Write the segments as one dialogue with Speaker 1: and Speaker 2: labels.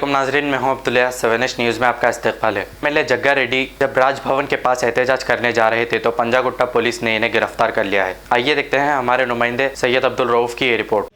Speaker 1: अस्सलाम नाजरीन, मैं हूं अब्दुल्ला। 7H न्यूज़ में आपका इस्तकबाल है। एमएलए जग्गा रेड्डी जब राजभवन के पास एहतजाज करने जा रहे थे तो पंजागुट्टा पुलिस ने इन्हें गिरफ्तार कर लिया है। आइए देखते हैं हमारे नुमाइंदे सैयद अब्दुल रऊफ की ये रिपोर्ट।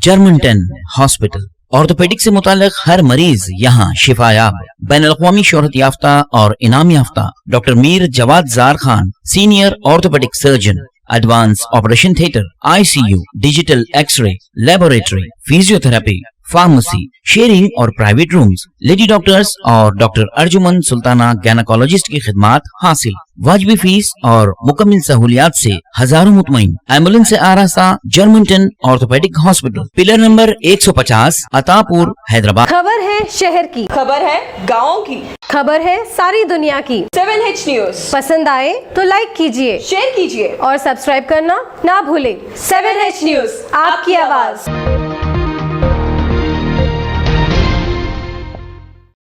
Speaker 2: जर्मनटन हॉस्पिटल ऑर्थोपेडिक से मुताल्लिक हर मरीज यहाँ शिफायाब। बैनुल-अक़वामी शोहरत याफ्ता और इनाम याफ्ता doctor Mir Jawad Zar Khan, senior orthopaedic surgeon, advance operation theatre, ICU, digital x ray, laboratory, physiotherapy, pharmacy, sharing और प्राइवेट रूम्स, लेडी डॉक्टर्स और डॉक्टर अर्जुमन सुल्ताना गैनकोलॉजिस्ट की खिदमात हासिल। वाजिबी फीस और मुकम्मल सहूलियात से हजारों मुतमईन। एम्बुलेंस से आरास्ता Germanton orthopaedic hospital, pillar number 150, Attapur, Hyderabad.
Speaker 3: खबर है शहर की,
Speaker 4: खबर है गाँव की,
Speaker 3: खबर है सारी दुनिया की।
Speaker 4: 7H न्यूज़
Speaker 3: पसंद आए तो लाइक कीजिए,
Speaker 4: शेयर कीजिए
Speaker 3: और सब्सक्राइब करना ना भूलें।
Speaker 4: 7H न्यूज़,
Speaker 3: आपकी आवाज।